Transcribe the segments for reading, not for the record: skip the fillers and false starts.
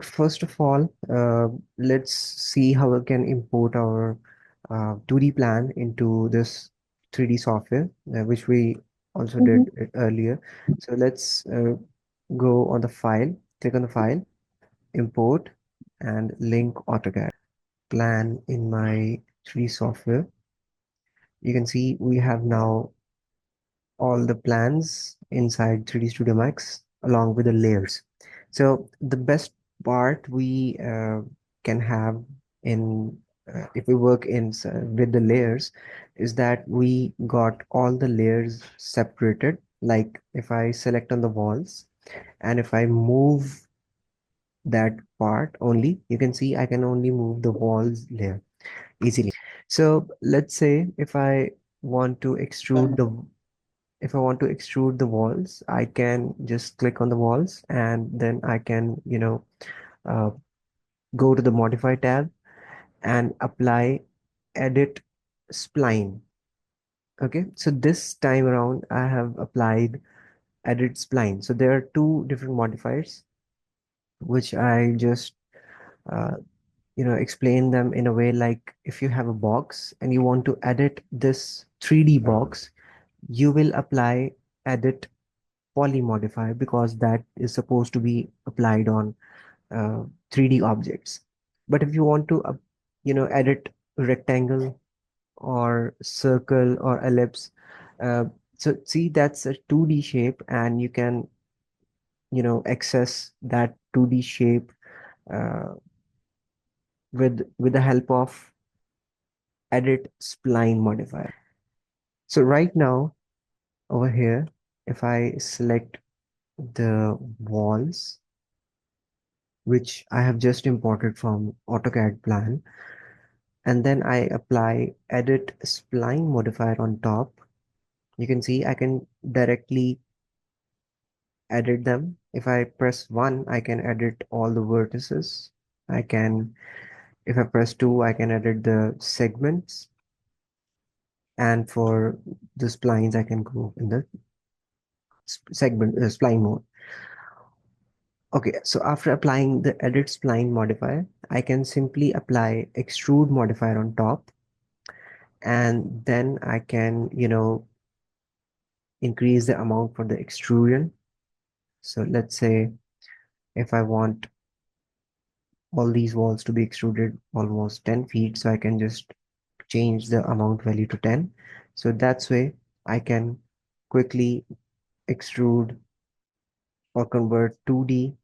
First of all, let's see how we can import our 2D plan into this 3D software, which we also Mhm. did it earlier. So let's go on the file, click on the file, import, and link AutoCAD plan in my 3D software. You can see we have now all the plans inside 3D Studio Max along with the layers. So the best part we can have in if we work with the layers is that we got all the layers separated. Like if I select on the walls and if I move that part only, you can see I can only move the walls layer easily. So let's say want to extrude the if I want to extrude the walls, I can just click on the walls and then I can, uh, go to the modify tab and apply edit spline. Okay, so this time around I have applied edit spline. So there are two different modifiers which I just uh, explain them in a way like if you have a box and you want to edit this 3D box, you will apply edit poly modifier because that is supposed to be applied on 3D objects. But if you want to, edit rectangle or circle or ellipse, uh, so see that's a 2D shape and you can, access that 2D shape uh, with the help of edit spline modifier. So right now over here, if I select the walls, which I have just imported from AutoCAD plan, and then I apply edit spline modifier on top. You can see I can directly edit them. If I press 1, I can edit all the vertices. I can, if I press 2, I can edit the segments. And for the splines, I can go in the segment spline mode. Okay, so after applying the edit spline modifier, I can simply apply extrude modifier on top, and then I can, increase the amount for the extrusion. So let's say if I want all these walls to be extruded almost 10 feet, so I can just change the amount value to 10. So that's way I can quickly extrude or convert 2D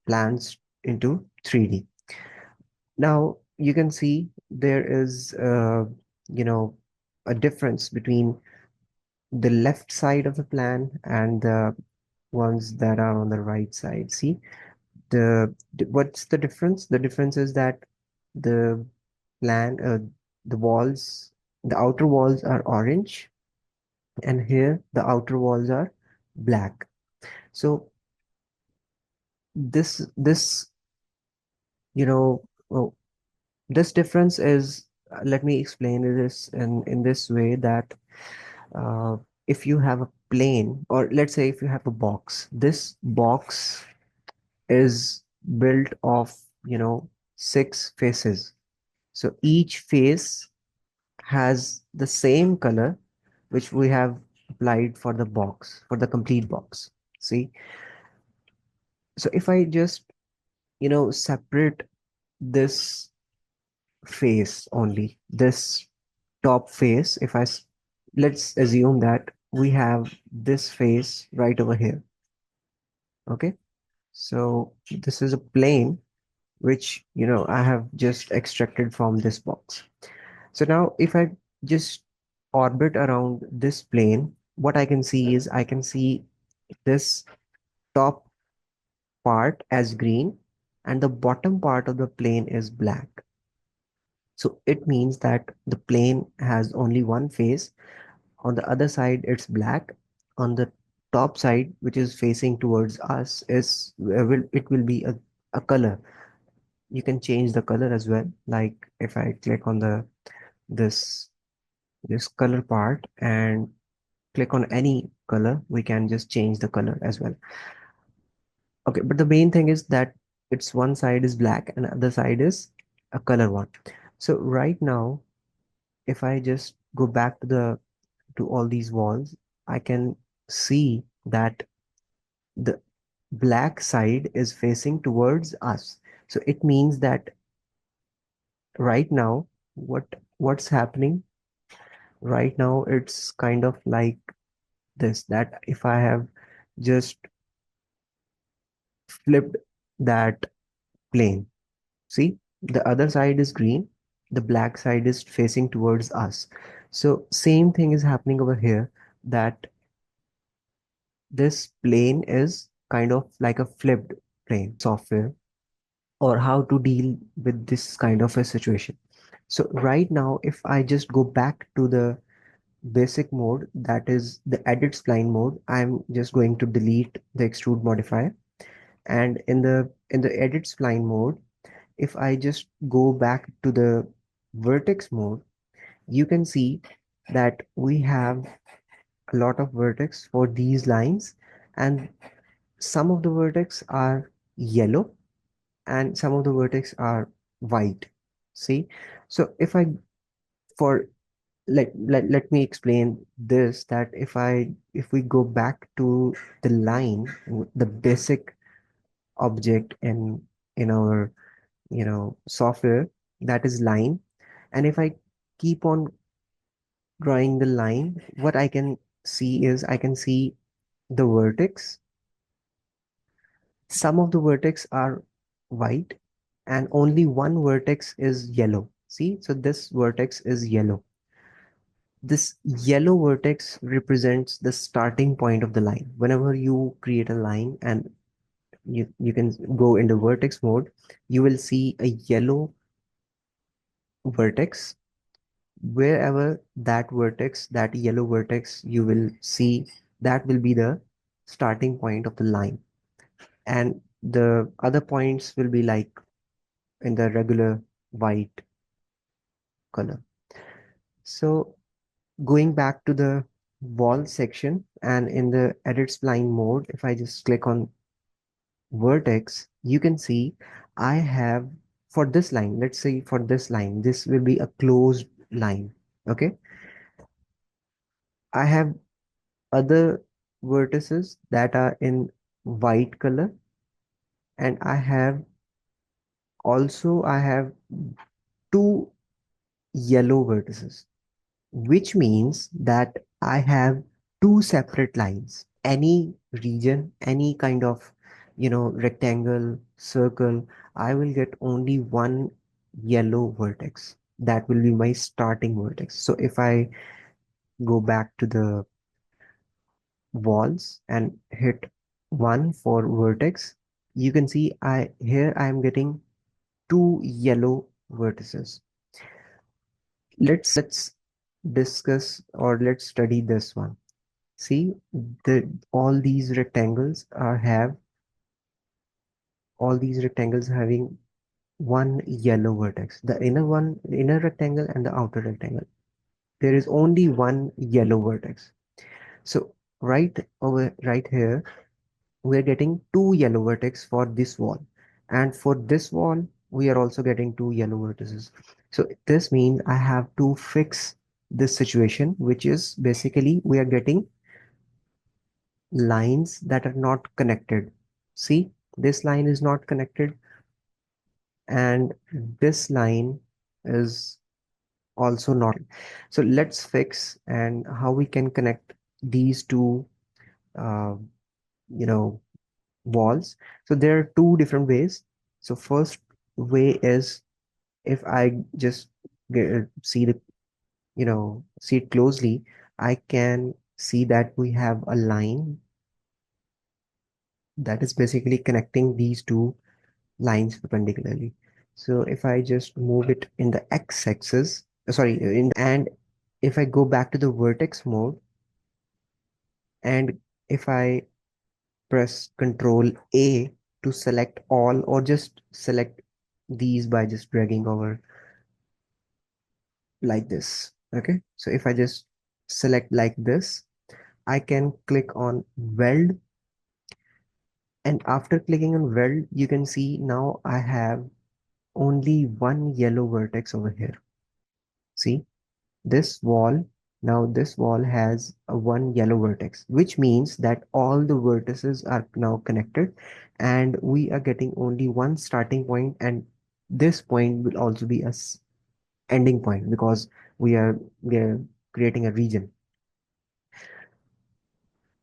plans into 3D. Now you can see there is, you know, a difference between the left side of the plan and the ones that are on the right side. See, what's the difference? The difference is that the plan, the walls, the outer walls are orange, and here the outer walls are black. So this you know oh, this difference is, let me explain this in this way that uh, if you have a plane, or let's say if you have a box, this box is built of, 6 faces. So each face has the same color which we have applied for the box, for the complete box. See, so if I just, separate this face only, this top face, let's assume that we have this face right over here. Okay, so this is a plane which, I have just extracted from this box. So now if I just orbit around this plane, what I can see is I can see this top part as green and the bottom part of the plane is black. So it means that the plane has only one face. On the other side, it's black. On the top side, which is facing towards us, it will be a color. You can change the color as well. Like if I click on this this color part and click on any color, we can just change the color as well. Okay, but the main thing is that It's one side is black and other side is a color one. So right now, if I just go back to the to all these walls, I can see that the black side is facing towards us. So it means that right now, what's happening right now, it's kind of like this, that if I have just flipped that plane, see, the other side is green, the black side is facing towards us. So same thing is happening over here, that this plane is kind of like a flipped plane software, or how to deal with this kind of a situation. So right now, if I just go back to the basic mode, that is the edit spline mode, I'm just going to delete the extrude modifier. And in the edit spline mode, if I just go back to the vertex mode, you can see that we have a lot of vertex for these lines, and some of the vertex are yellow and some of the vertex are white. See, so if I for let me explain this, that if we go back to the line, the basic object in our software, that is line. And if I keep on drawing the line, what I can see is I can see the vertex. Some of the vertex are white and only one vertex is yellow. See, so this vertex is yellow. This yellow vertex represents the starting point of the line. Whenever you create a line and you can go into vertex mode, you will see a yellow vertex. Wherever that vertex, that yellow vertex, you will see that will be the starting point of the line. And the other points will be like in the regular white color. So going back to the wall section, and in the edit spline mode, if I just click on vertex, you can see I have, for this line, let's say for this line, this will be a closed line. Okay, I have other vertices that are in white color, and I have two yellow vertices, which means that I have two separate lines. Any region, any kind of, rectangle, circle, I will get only one yellow vertex. That will be my starting vertex. So if I go back to the walls and hit one for vertex, you can see I am getting two yellow vertices. Let's discuss, or let's study this one. See, all these rectangles all these rectangles having one yellow vertex. The inner rectangle and the outer rectangle. There is only one yellow vertex. So right here, we are getting two yellow vertex for this wall, and for this wall, we are also getting two yellow vertices. So this means I have to fix this situation, which is basically we are getting lines that are not connected. See, this line is not connected, and this line is also not. So let's fix and how we can connect these two, uh, you know, walls. So there are two different ways. So first way is, if I just see it closely, I can see that we have a line that is basically connecting these two lines perpendicularly. So if I just move it in the x-axis, and if I go back to the vertex mode, and if I press Control A to select all, or just select these by just dragging over like this. Okay, so if I just select like this, I can click on weld, And after clicking on weld, you can see now I have only one yellow vertex over here. See this wall. Now this wall has a one yellow vertex, which means that all the vertices are now connected and we are getting only one starting point, and this point will also be a ending point because we are creating a region.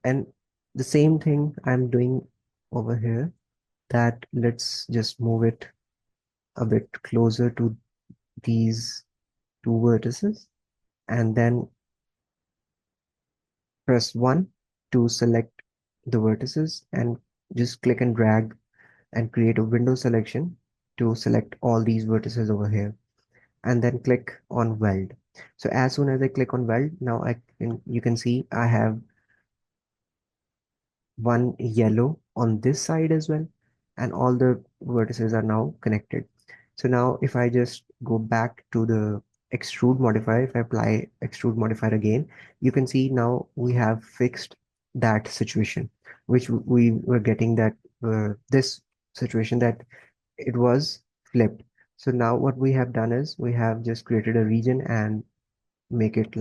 And the same thing I'm doing over here, that let's just move it a bit closer to these two vertices, and then press 1 to select the vertices, and just click and drag and create a window selection to select all these vertices over here, and then click on weld. So as soon as I click on weld, now you can see I have one yellow on this side as well, and all the vertices are now connected. So now if I just go back to the extrude modifier, if I apply extrude modifier again, you can see now we have fixed that situation, which we were getting, that this situation that it was flipped. So now what we have done is we have just created a region and make it